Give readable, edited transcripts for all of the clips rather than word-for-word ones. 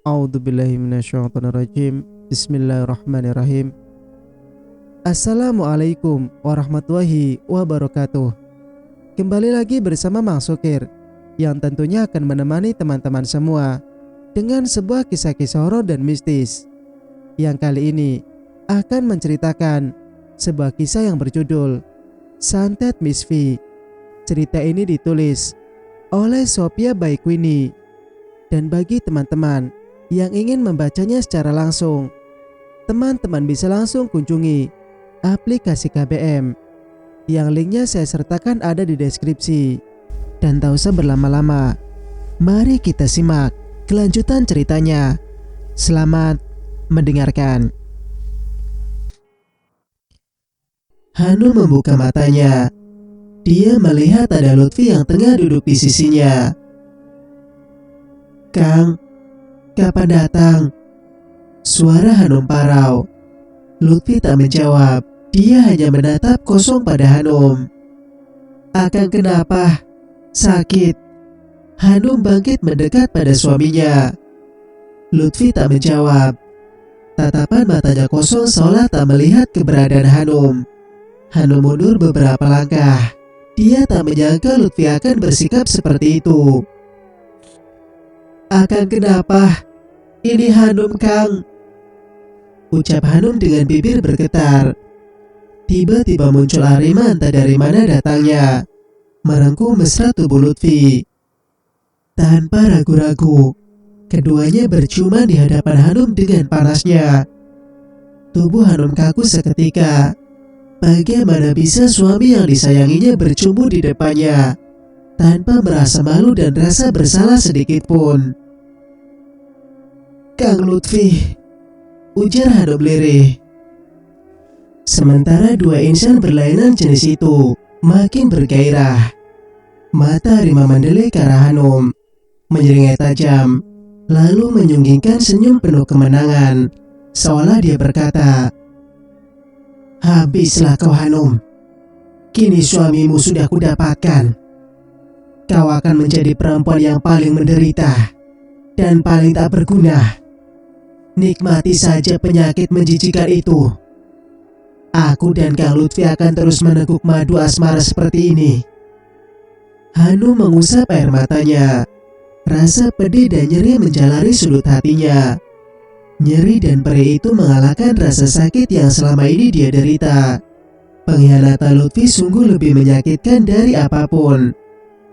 A'udzubillahi minasyaitonirrajim. Bismillahirrahmanirrahim. Assalamualaikum warahmatullahi wabarakatuh. Kembali lagi bersama Mang Sukir, yang tentunya akan menemani teman-teman semua dengan sebuah kisah-kisah horor dan mistis, yang kali ini akan menceritakan sebuah kisah yang berjudul Santet Miss V. Cerita ini ditulis oleh Sophia Baikwini. Dan bagi teman-teman yang ingin membacanya secara langsung, teman-teman bisa langsung kunjungi aplikasi KBM yang linknya saya sertakan ada di deskripsi. Dan tak usah berlama-lama, mari kita simak kelanjutan ceritanya. Selamat mendengarkan. Hanum membuka matanya. Dia melihat ada Lutfi yang tengah duduk di sisinya. "Kang, kapan datang?" Suara Hanum parau. Lutfi tak menjawab. Dia hanya menatap kosong pada Hanum. "Akang kenapa? Sakit?" Hanum bangkit mendekat pada suaminya. Lutfi tak menjawab. Tatapan matanya kosong seolah tak melihat keberadaan Hanum. Hanum mundur beberapa langkah. Dia tak menyangka Lutfi akan bersikap seperti itu. "Akang kenapa? Ini Hanum, Kang," ucap Hanum dengan bibir bergetar. Tiba-tiba muncul Arima entah dari mana datangnya, merengkuh mesra tubuh Lutfi. Tanpa ragu-ragu, keduanya berciuman di hadapan Hanum dengan panasnya. Tubuh Hanum kaku seketika. Bagaimana bisa suami yang disayanginya bercumbu di depannya tanpa merasa malu dan rasa bersalah sedikit pun? "Kang Lutfi," ujar Hanum lirih. Sementara dua insan berlainan jenis itu makin bergairah. Mata Arima mendelik ke arah Hanum, menyeringai tajam, lalu menyunggingkan senyum penuh kemenangan, seolah dia berkata, "Habislah kau Hanum. Kini suamimu sudah kudapatkan. Kau akan menjadi perempuan yang paling menderita dan paling tak berguna. Nikmati saja penyakit menjijikan itu. Aku dan Kang Lutfi akan terus meneguk madu asmara seperti ini." Hanum mengusap air matanya. Rasa pedih dan nyeri menjalari sudut hatinya. Nyeri dan perih itu mengalahkan rasa sakit yang selama ini dia derita. Pengkhianatan Lutfi sungguh lebih menyakitkan dari apapun.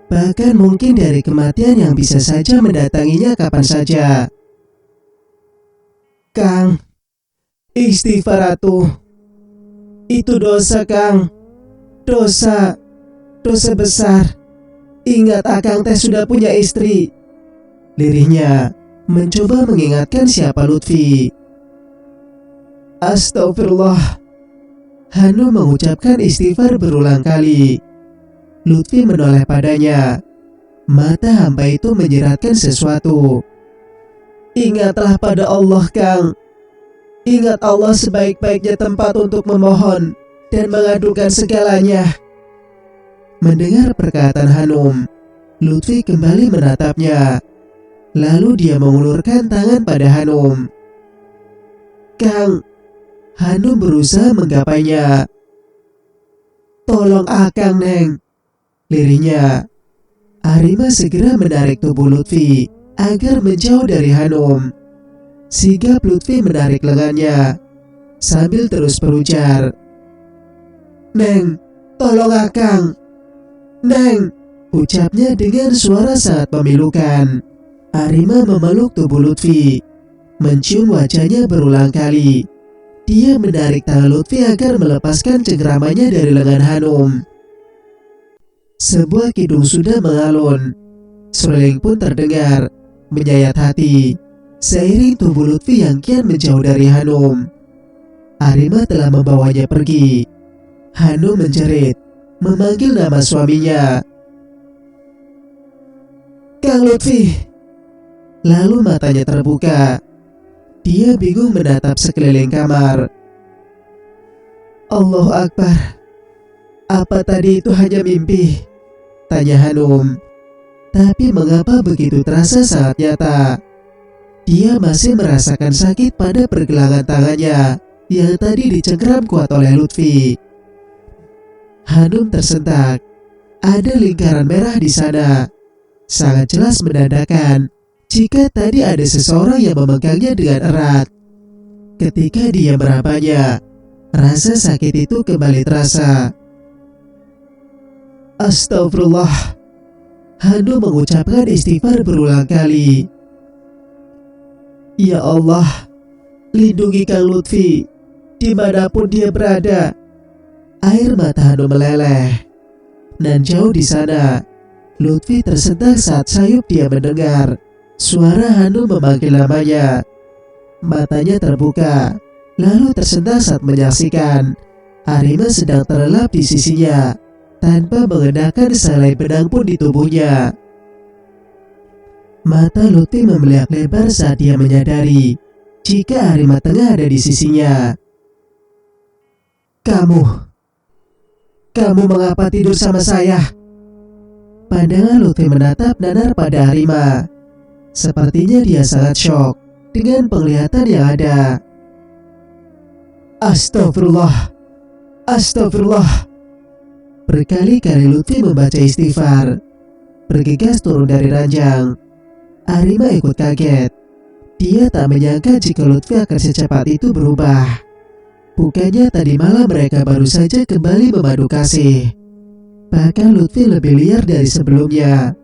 Bahkan mungkin dari kematian yang bisa saja mendatanginya kapan saja. "Kang, istighfar atuh. Itu dosa, Kang. Dosa besar. Ingat akang teh sudah punya istri," lirihnya, mencoba mengingatkan siapa Lutfi. "Astagfirullah." Hanum mengucapkan istighfar berulang kali. Lutfi menoleh padanya. Mata hamba itu menyiratkan sesuatu. "Ingatlah pada Allah, Kang. Ingat Allah sebaik-baiknya tempat untuk memohon dan mengadukan segalanya." Mendengar perkataan Hanum, Lutfi kembali menatapnya. Lalu dia mengulurkan tangan pada Hanum. "Kang." Hanum berusaha menggapainya. "Tolong akang, Neng," lirihnya. Arima segera menarik tubuh Lutfi agar menjauh dari Hanum. Sigap Lutfi menarik lengannya sambil terus berujar, "Neng, tolong akang. Neng," ucapnya dengan suara sangat memilukan. Arima memeluk tubuh Lutfi, mencium wajahnya berulang kali. Dia menarik tangan Lutfi agar melepaskan cengkramannya dari lengan Hanum. Sebuah kidung sudah mengalun. Seruling pun terdengar, menyayat hati. Seiring tubuh Lutfi yang kian menjauh dari Hanum, Arima telah membawanya pergi. Hanum menjerit, memanggil nama suaminya. "Kang Lutfi." Lalu matanya terbuka. Dia bingung menatap sekeliling kamar. "Allahu Akbar. Apa tadi itu hanya mimpi?" tanya Hanum. Tapi mengapa begitu terasa sangat nyata? Dia masih merasakan sakit pada pergelangan tangannya yang tadi dicengkram kuat oleh Lutfi. Hanum tersentak. Ada lingkaran merah di sana. Sangat jelas menandakan jika tadi ada seseorang yang memegangnya dengan erat. Ketika dia merabanya, rasa sakit itu kembali terasa. Astagfirullah. Hanum mengucapkan istighfar berulang kali. Ya Allah, lindungi Kang Lutfi dimanapun dia berada. Air mata Hanum meleleh. Dan jauh di sana, Lutfi tersentak saat sayup dia mendengar suara Hanum memanggil namanya. Matanya terbuka, lalu tersentak saat menyaksikan Arima sedang terlelap di sisinya tanpa mengenakan selai benang pun di tubuhnya. Mata Lutfi membeliak lebar saat dia menyadari jika Arima tengah ada di sisinya. Kamu mengapa tidur sama saya? Pandangan Lutfi menatap nanar pada Arima. Sepertinya dia sangat syok dengan penglihatan yang ada. Astagfirullah. Berkali-kali Lutfi membaca istighfar. Bergegas turun dari ranjang. Arima ikut kaget. Dia tak menyangka jika Lutfi akan secepat itu berubah. Bukannya tadi malam mereka baru saja kembali memadu kasih. Bahkan Lutfi lebih liar dari sebelumnya.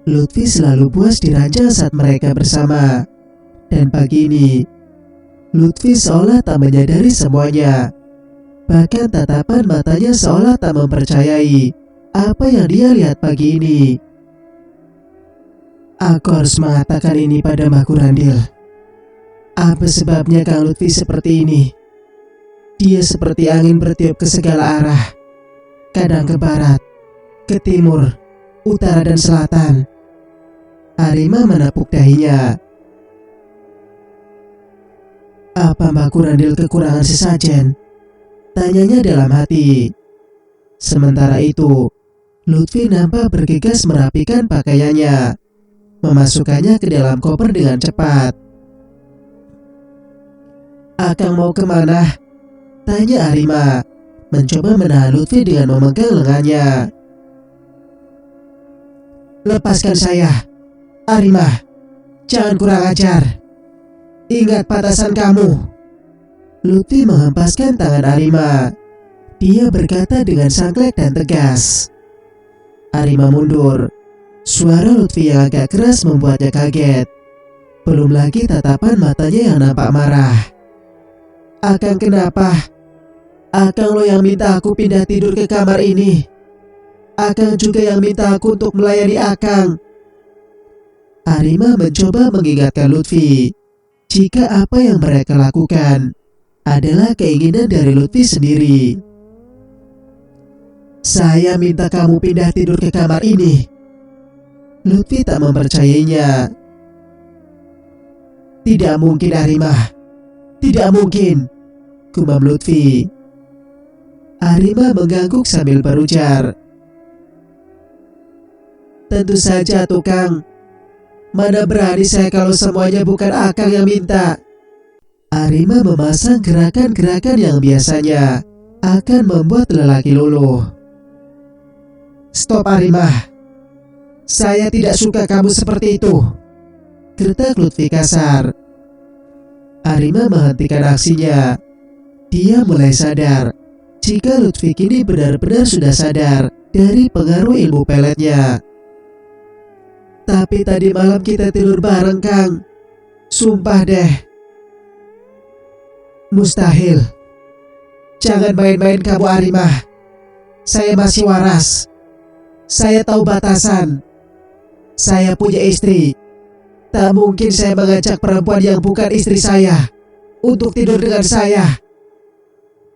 Lutfi selalu puas di ranjang saat mereka bersama. Dan pagi ini, Lutfi seolah tak menyadari semuanya. Bahkan tatapan matanya seolah tak mempercayai apa yang dia lihat pagi ini. Aku harus mengatakan ini pada Mbah Kurandil. Apa sebabnya Kang Lutfi seperti ini? Dia seperti angin bertiup ke segala arah. Kadang ke barat, ke timur, utara dan selatan. Arima menepuk dahinya. Apa Mbah Kurandil kekurangan sesajen? Tanyanya dalam hati. Sementara itu, Lutfi nampak bergegas merapikan pakaiannya, memasukkannya ke dalam koper dengan cepat. Akang mau kemana? Tanya Arima, mencoba menahan Lutfi dengan memegang lengannya. Lepaskan saya, Arima. Jangan kurang ajar. Ingat batasan kamu. Lutfi menghempaskan tangan Arima. Dia berkata dengan sangklek dan tegas. Arima mundur. Suara Lutfi yang agak keras membuatnya kaget. Belum lagi tatapan matanya yang nampak marah. Akang kenapa? Akang lo yang minta aku pindah tidur ke kamar ini. Akang juga yang minta aku untuk melayani Akang. Arima mencoba mengingatkan Lutfi jika apa yang mereka lakukan adalah keinginan dari Lutfi sendiri. Saya minta kamu pindah tidur ke kamar ini. Lutfi tak mempercayainya. Tidak mungkin Arima. Tidak mungkin, gumam Lutfi. Arima mengangguk sambil berujar. Tentu saja tukang. Mana berani saya kalau semuanya bukan Akang yang minta. Arima memasang gerakan-gerakan yang biasanya akan membuat lelaki luluh. Stop Arima. Saya tidak suka kamu seperti itu. Gertak Lutfi kasar. Arima menghentikan aksinya. Dia mulai sadar jika Lutfi kini benar-benar sudah sadar dari pengaruh ilmu peletnya. Tapi tadi malam kita tidur bareng, Kang. Sumpah deh. Mustahil. Jangan main-main kamu Arima. Saya masih waras. Saya tahu batasan. Saya punya istri. Tak mungkin saya mengajak perempuan yang bukan istri saya untuk tidur dengan saya.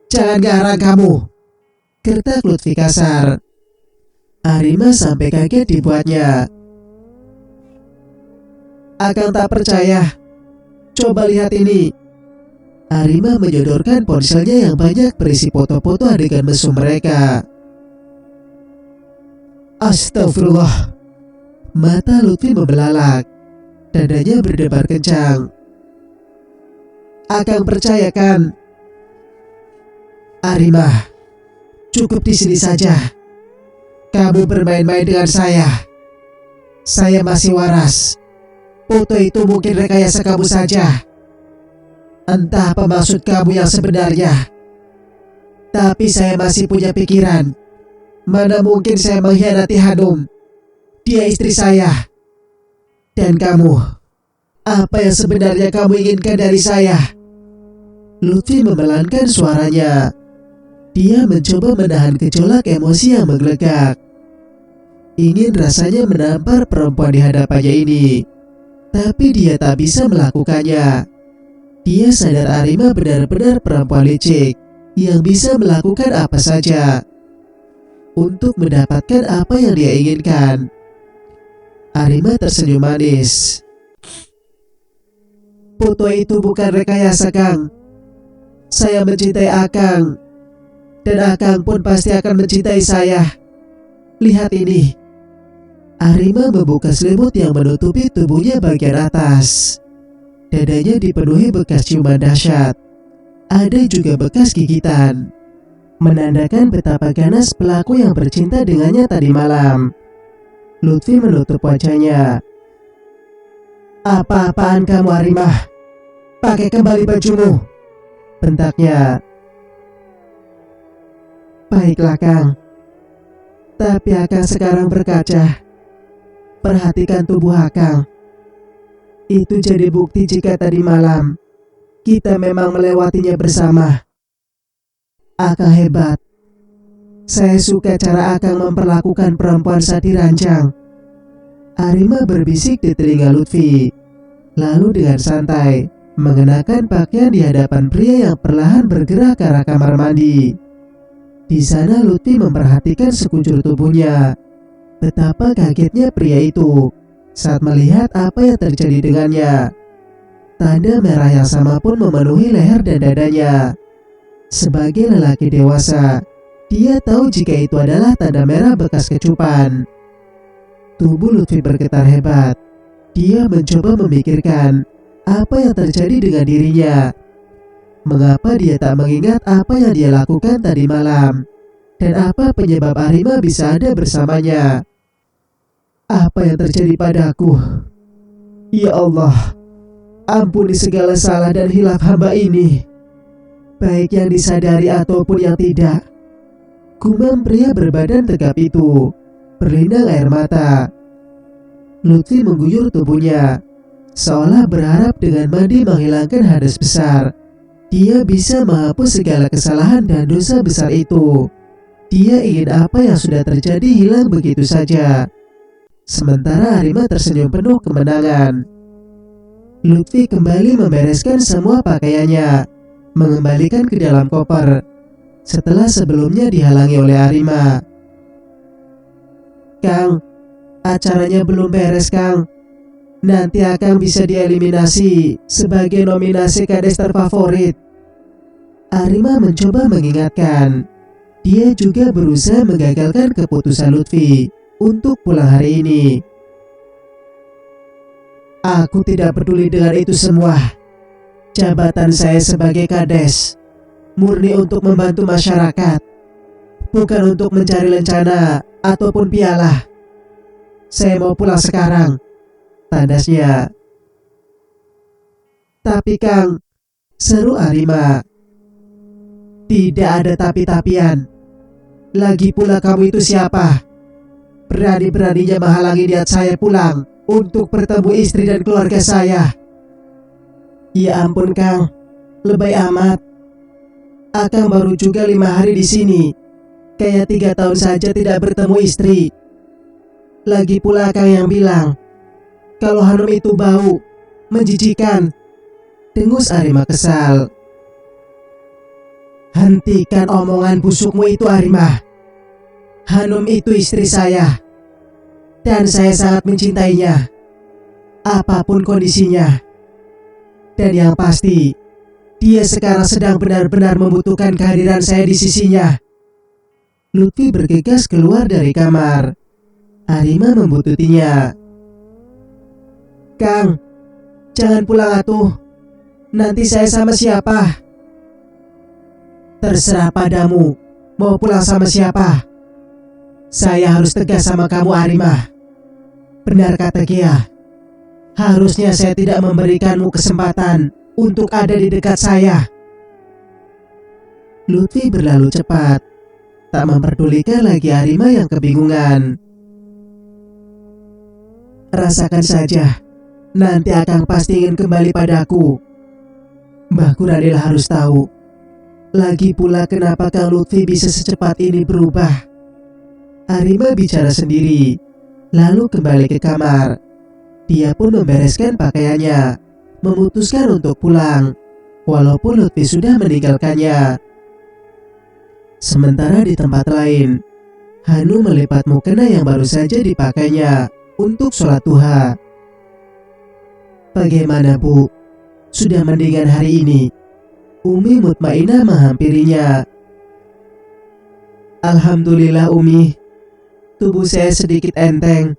Jangan garang kamu. Gertak Lutfi kasar. Arima sampai kaget dibuatnya. Akang tak percaya. Coba lihat ini. Arima menyodorkan ponselnya yang banyak berisi foto-foto adegan mesum mereka. Astagfirullah. Mata Lutfi membelalak. Dadanya berdebar kencang. Akang percaya kan? Arima, cukup di sini saja. Kamu bermain-main dengan saya. Saya masih waras. Foto itu mungkin rekayasa kamu saja. Entah apa maksud kamu yang sebenarnya. Tapi saya masih punya pikiran. Mana mungkin saya mengkhianati Hanum. Dia istri saya. Dan kamu, apa yang sebenarnya kamu inginkan dari saya? Lutfi memelankan suaranya. Dia mencoba menahan gejolak emosi yang menggelegak. Ingin rasanya menampar perempuan di hadapannya ini, tapi dia tak bisa melakukannya. Dia sadar Arima benar-benar perempuan licik yang bisa melakukan apa saja untuk mendapatkan apa yang dia inginkan. Arima tersenyum manis. Foto itu bukan rekayasa, Kang. Saya mencintai Akang, dan Akang pun pasti akan mencintai saya. Lihat ini. Arima membuka selimut yang menutupi tubuhnya bagian atas. Dadanya dipenuhi bekas ciuman dahsyat. Ada juga bekas gigitan, menandakan betapa ganas pelaku yang bercinta dengannya tadi malam. Lutfi menutup wajahnya. Apa-apaan kamu, Arima? Pakai kembali bajumu, bentaknya. Baiklah, Kang. Tapi Akang sekarang berkaca. Perhatikan tubuh Akang. Itu jadi bukti jika tadi malam kita memang melewatinya bersama. Akang hebat. Saya suka cara Akang memperlakukan perempuan saat dirancang. Arima berbisik di telinga Lutfi, lalu dengan santai mengenakan pakaian di hadapan pria yang perlahan bergerak ke arah kamar mandi. Di sana Lutfi memperhatikan sekujur tubuhnya. Betapa kagetnya pria itu saat melihat apa yang terjadi dengannya. Tanda merah yang sama pun memenuhi leher dan dadanya. Sebagai lelaki dewasa, dia tahu jika itu adalah tanda merah bekas kecupan. Tubuh Lutfi bergetar hebat. Dia mencoba memikirkan apa yang terjadi dengan dirinya. Mengapa dia tak mengingat apa yang dia lakukan tadi malam? Dan apa penyebab Arima bisa ada bersamanya? Apa yang terjadi padaku? Ya Allah, ampuni segala salah dan hilaf hamba ini, baik yang disadari ataupun yang tidak. Gumam pria berbadan tegap itu, berlinang air mata. Lutfi mengguyur tubuhnya, seolah berharap dengan mandi menghilangkan hadas besar. Dia bisa menghapus segala kesalahan dan dosa besar itu. Dia ingin apa yang sudah terjadi hilang begitu saja. Sementara Arima tersenyum penuh kemenangan. Lutfi kembali membereskan semua pakaiannya, mengembalikan ke dalam koper. Setelah sebelumnya dihalangi oleh Arima. Kang, acaranya belum beres, Kang. Nanti Akang bisa dieliminasi sebagai nominasi kades terfavorit. Arima mencoba mengingatkan. Dia juga berusaha menggagalkan keputusan Lutfi untuk pulang hari ini. Aku tidak peduli dengan itu semua. Jabatan saya sebagai kades murni untuk membantu masyarakat, bukan untuk mencari lencana ataupun piala. Saya mau pulang sekarang, tandasnya. Tapi Kang, seru Arima. Tidak ada tapi-tapian. Lagi pula kamu itu siapa? Berani-beraninya menghalangi niat saya pulang untuk bertemu istri dan keluarga saya. Ya ampun Kang, lebay amat. Akang baru juga 5 hari di sini. Kayak 3 tahun saja tidak bertemu istri. Lagi pula Akang yang bilang kalau Hanum itu bau, menjijikan. Dengus Arima kesal. Hentikan omongan busukmu itu Arima. Hanum itu istri saya, dan saya sangat mencintainya, apapun kondisinya. Dan yang pasti, dia sekarang sedang benar-benar membutuhkan kehadiran saya di sisinya. Lutfi bergegas keluar dari kamar. Arima membututinya. Kang, Jangan pulang atuh. Nanti saya sama siapa? Terserah padamu, mau pulang sama siapa? Saya harus tegas sama kamu, Arimah. Benar kata Kia. Harusnya saya tidak memberikanmu kesempatan untuk ada di dekat saya. Lutfi berlalu cepat, tak memperdulikan lagi Arimah yang kebingungan. Rasakan saja, nanti Akang pasti ingin kembali padaku. Mbah Kuradil harus tahu. Lagi pula kenapa Kang Lutfi bisa secepat ini berubah. Arimah bicara sendiri, lalu kembali ke kamar. Dia pun membereskan pakaiannya, memutuskan untuk pulang, walaupun Lutfi sudah meninggalkannya. Sementara di tempat lain, Hanum melipat mukena yang baru saja dipakainya untuk sholat duha. Bagaimana Bu? Sudah mendingan hari ini? Umi mutmainah menghampirinya. Alhamdulillah Umi, tubuh saya sedikit enteng.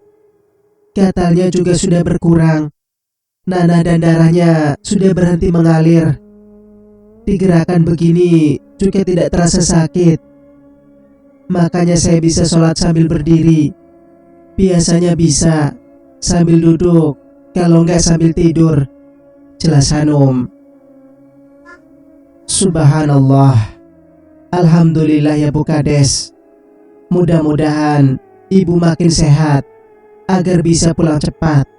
Gatalnya juga sudah berkurang. Nanah dan darahnya sudah berhenti mengalir. Digerakkan begini juga tidak terasa sakit. Makanya saya bisa sholat sambil berdiri. Biasanya bisa sambil duduk, kalau enggak sambil tidur. Jelas Hanum. Subhanallah. Alhamdulillah ya Bu Kades. Mudah-mudahan Ibu makin sehat agar bisa pulang cepat.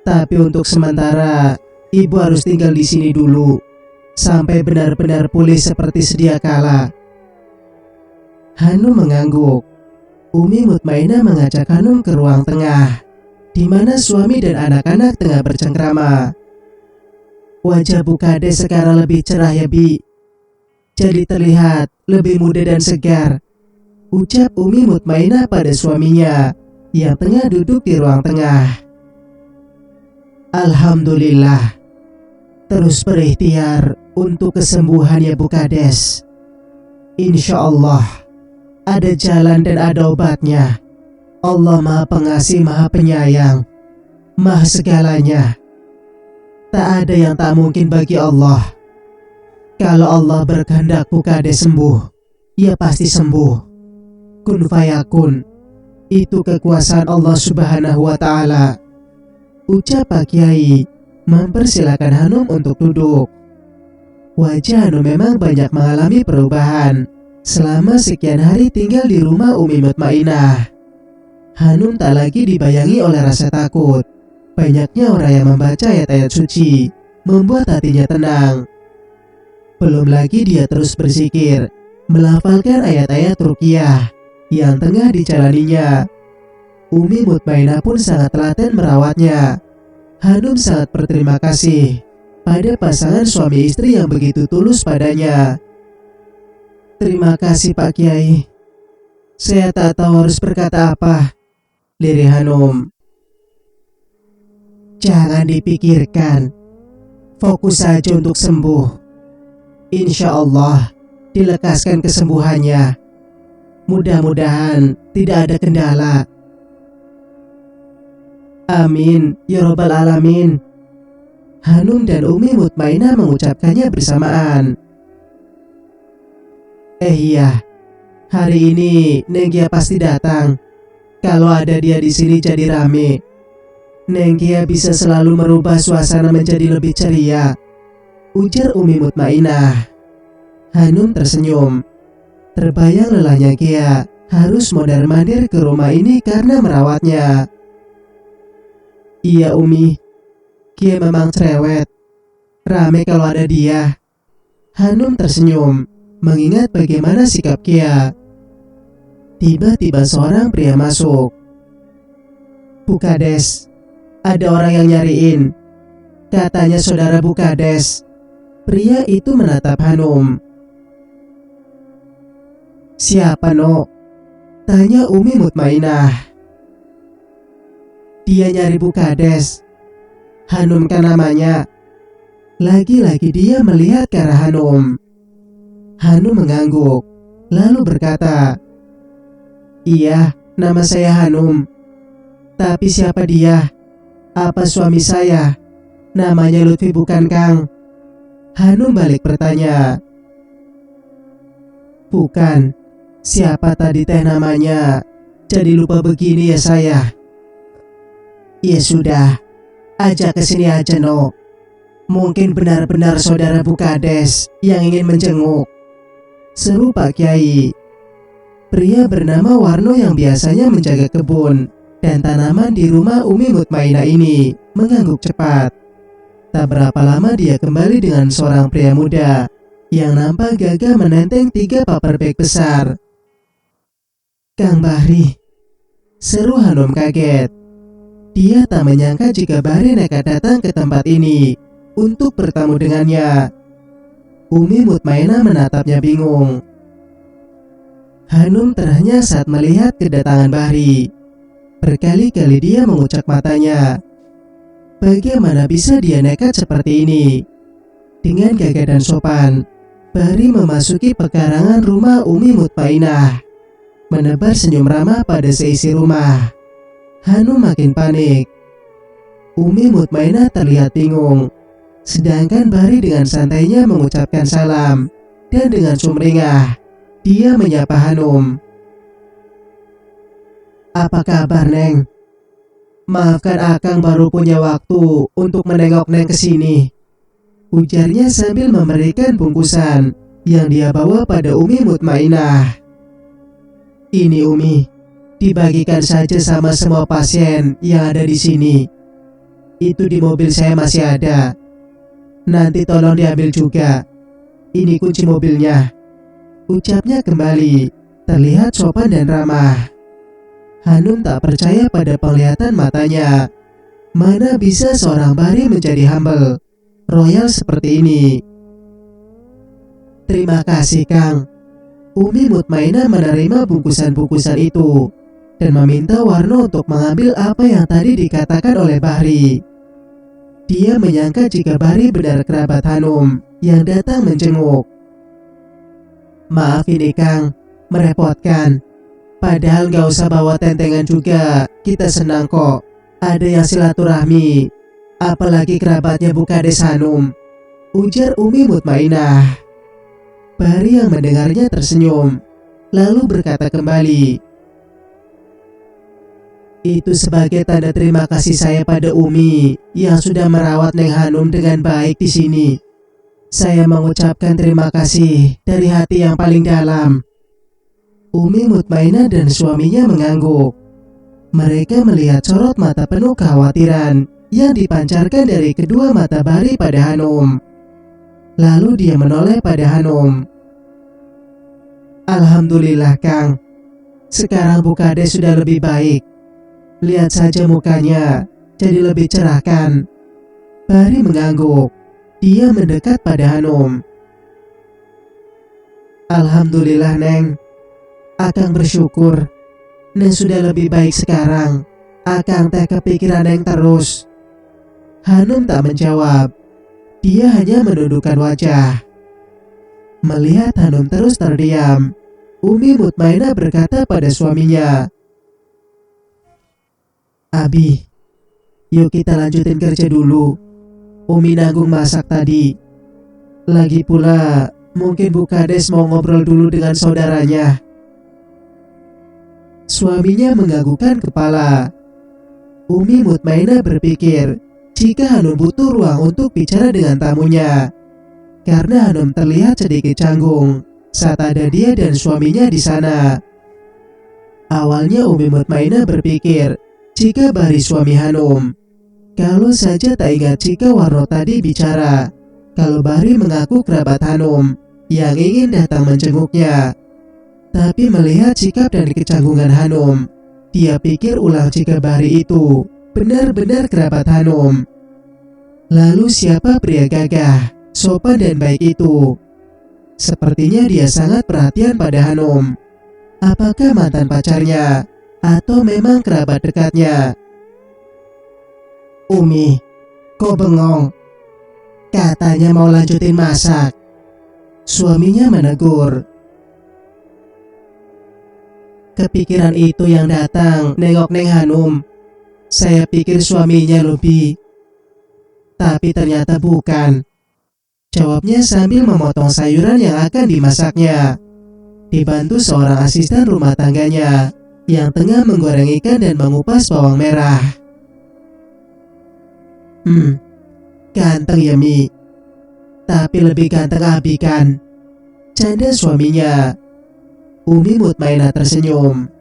Tapi untuk sementara Ibu harus tinggal di sini dulu sampai benar-benar pulih seperti sedia kala. Hanum mengangguk. Umi mutmainah mengajak Hanum ke ruang tengah, di mana suami dan anak-anak tengah bercengkrama. Wajah Bu Kades sekarang lebih cerah ya Bi. Jadi terlihat lebih muda dan segar, ucap Umi mutmainah pada suaminya yang tengah duduk di ruang tengah. Alhamdulillah. Terus berikhtiar untuk kesembuhan ya Bu Kades. Insya Allah ada jalan dan ada obatnya. Allah Maha Pengasih, Maha Penyayang, Maha segalanya. Tak ada yang tak mungkin bagi Allah. Kalau Allah berkehendak Bu Kades sembuh, ya pasti sembuh. Kun fayakun, itu kekuasaan Allah Subhanahu wa Ta'ala, ucap Pak Kiai, mempersilakan Hanum untuk duduk. Wajah Hanum memang banyak mengalami perubahan selama sekian hari tinggal di rumah Umi Mutmainah. Hanum tak lagi dibayangi oleh rasa takut. Banyaknya orang yang membaca ayat-ayat suci membuat hatinya tenang. Belum lagi dia terus berzikir, melafalkan ayat-ayat ruqyah yang tengah dijalaninya. Umi Mutmainah pun sangat telaten merawatnya. Hanum sangat berterima kasih pada pasangan suami istri yang begitu tulus padanya. Terima kasih Pak Kiai. Saya tak tahu harus berkata apa, lirih Hanum. Jangan dipikirkan, fokus saja untuk sembuh. Insya Allah dilekaskan kesembuhannya. Mudah-mudahan tidak ada kendala. Amin ya Rabbal Alamin. Hanum dan Umi Mutmainah mengucapkannya bersamaan. Iya, hari ini Nenggia pasti datang. Kalau ada dia di sini jadi rame. Nenggia bisa selalu merubah suasana menjadi lebih ceria, ujar Umi Mutmainah. Hanum tersenyum. Terbayang lelahnya Kia harus mondar-mandir ke rumah ini karena merawatnya. Iya Umi, Kia memang cerewet. Rame kalau ada dia. Hanum tersenyum, mengingat bagaimana sikap Kia. Tiba-tiba seorang pria masuk. Bu Kades, ada orang yang nyariin. Katanya saudara Bu Kades. Pria itu menatap Hanum. Siapa no? Tanya Umi Mutmainah. Dia nyari Bu Kades. Hanum kan namanya. Lagi-lagi dia melihat ke arah Hanum. Hanum mengangguk, lalu berkata, Iya, nama saya Hanum. Tapi siapa dia? Apa suami saya? Namanya Lutfi bukan Kang? Hanum balik bertanya. Bukan. Siapa tadi teh namanya? Jadi lupa begini ya saya. Ya sudah, ajak ke sini aja no. Mungkin benar-benar saudara Bukades yang ingin menjenguk, seru Pak Kiai. Pria bernama Warno yang biasanya menjaga kebun dan tanaman di rumah Umi Mutmainah ini mengangguk cepat. Tak berapa lama dia kembali dengan seorang pria muda yang nampak gagah menenteng 3 paper bag besar. Kang Bahri, seru Hanum kaget. Dia tak menyangka jika Bahri nekat datang ke tempat ini untuk bertemu dengannya. Umi Mutmainah menatapnya bingung. Hanum terhanyut saat melihat kedatangan Bahri. Berkali-kali dia mengucap matanya. Bagaimana bisa dia nekat seperti ini? Dengan gagah dan sopan, Bahri memasuki pekarangan rumah Umi Mutmainah, menebar senyum ramah pada seisi rumah. Hanum makin panik. Umi Mutmainah terlihat bingung, sedangkan Bahri dengan santainya mengucapkan salam dan dengan sumringah dia menyapa Hanum. Apa kabar Neng? Maafkan Akang baru punya waktu untuk menengok Neng kesini, ujarnya sambil memberikan bungkusan yang dia bawa pada Umi Mutmainah. Ini Umi, dibagikan saja sama semua pasien yang ada di sini. Itu di mobil saya masih ada. Nanti tolong diambil juga. Ini kunci mobilnya, ucapnya kembali, terlihat sopan dan ramah. Hanum tak percaya pada penglihatan matanya. Mana bisa seorang Bahri menjadi humble, royal seperti ini? Terima kasih Kang. Umi Mutmainah menerima bungkusan-bungkusan itu dan meminta Warno untuk mengambil apa yang tadi dikatakan oleh Bahri. Dia menyangka jika Bahri benar kerabat Hanum yang datang menjenguk. Maaf ini Kang, merepotkan. Padahal gak usah bawa tentengan juga, kita senang kok. Ada yang silaturahmi, apalagi kerabatnya Bukades Hanum, ujar Umi Mutmainah. Bahri yang mendengarnya tersenyum, lalu berkata kembali. Itu sebagai tanda terima kasih saya pada Umi yang sudah merawat Neng Hanum dengan baik di sini. Saya mengucapkan terima kasih dari hati yang paling dalam. Umi Mutmainah dan suaminya mengangguk. Mereka melihat sorot mata penuh kekhawatiran yang dipancarkan dari kedua mata Bahri pada Hanum. Lalu dia menoleh pada Hanum. Alhamdulillah Kang, sekarang Bukades sudah lebih baik. Lihat saja mukanya, jadi lebih cerah kan? Bahri mengangguk. Dia mendekat pada Hanum. Alhamdulillah Neng, Akang bersyukur Neng sudah lebih baik sekarang. Akang teh kepikiran Neng terus. Hanum tak menjawab. Dia hanya menundukkan wajah. Melihat Hanum terus terdiam, Umi Mutmainah berkata pada suaminya, Abi, yuk kita lanjutin kerja dulu. Umi nanggung masak tadi. Lagi pula, mungkin Bukades mau ngobrol dulu dengan saudaranya. Suaminya menganggukkan kepala. Umi Mutmainah berpikir jika Hanum butuh ruang untuk bicara dengan tamunya, karena Hanum terlihat sedikit canggung saat ada dia dan suaminya di sana. Awalnya Umi Mutmainah berpikir jika Bahri suami Hanum, kalau saja tak ingat jika Warno tadi bicara kalau Bahri mengaku kerabat Hanum yang ingin datang menjenguknya. Tapi melihat sikap dan kecanggungan Hanum, dia pikir ulang jika Bahri itu benar-benar kerabat Hanum. Lalu siapa pria gagah, sopan dan baik itu? Sepertinya dia sangat perhatian pada Hanum. Apakah mantan pacarnya atau memang kerabat dekatnya? Umi, kok bengong? Katanya mau lanjutin masak. Suaminya menegur. Kepikiran itu yang datang nengok Neng Hanum. Saya pikir suaminya lebih. tapi ternyata bukan. Jawabnya sambil memotong sayuran yang akan dimasaknya, dibantu seorang asisten rumah tangganya yang tengah menggoreng ikan dan mengupas bawang merah. Ganteng ya Mi, tapi lebih ganteng Abi kan, canda suaminya. Umi Mutmainah tersenyum.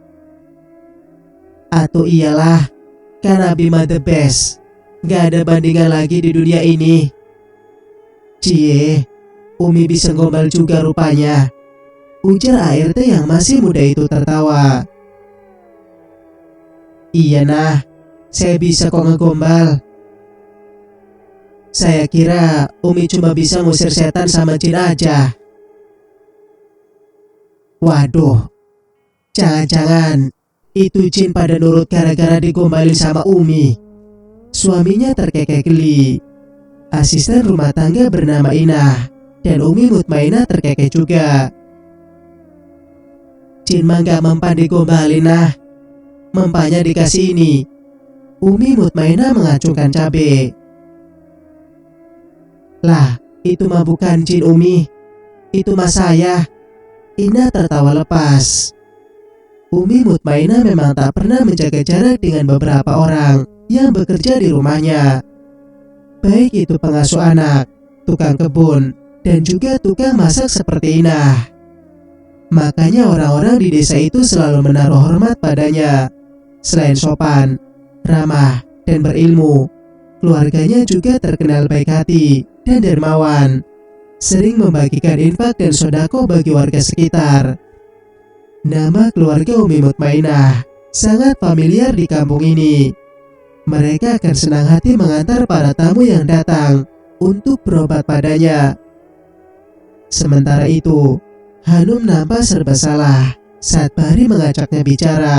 Atuh iyalah, kan Abi mah the best, gak ada bandingan lagi di dunia ini. Cie, Umi bisa gombal juga rupanya, ujar ART yang masih muda itu tertawa. Iya nah, saya bisa kok ngegombal. Saya kira Umi cuma bisa ngusir setan sama jin aja. Waduh, jangan-jangan itu jin pada nurut gara-gara digombalin sama Umi. Suaminya terkekeh geli. Asisten rumah tangga bernama Inah dan Umi Mutmainah terkekeh juga. Jin mah gak mempan digombalin nah, mempanya dikasih ini. Umi Mutmainah mengacungkan cabe. Lah, itu mah bukan jin Umi, itu mah saya. Inah tertawa lepas. Umi Mutmainah memang tak pernah menjaga jarak dengan beberapa orang yang bekerja di rumahnya. Baik itu pengasuh anak, tukang kebun, dan juga tukang masak seperti Inah. Makanya orang-orang di desa itu selalu menaruh hormat padanya. Selain sopan, ramah, dan berilmu, keluarganya juga terkenal baik hati dan dermawan, sering membagikan infak dan sodako bagi warga sekitar. Nama keluarga Umi Mutmainah sangat familiar di kampung ini. Mereka akan senang hati mengantar para tamu yang datang untuk berobat padanya. Sementara itu, Hanum nampak serba salah saat Bahri mengajaknya bicara.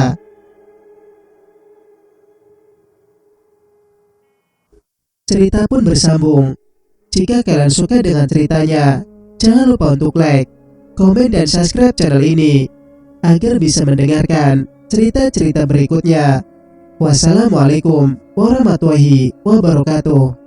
Cerita pun bersambung. Jika kalian suka dengan ceritanya, jangan lupa untuk like, komen, dan subscribe channel ini agar bisa mendengarkan cerita-cerita berikutnya. Wassalamualaikum warahmatullahi wabarakatuh.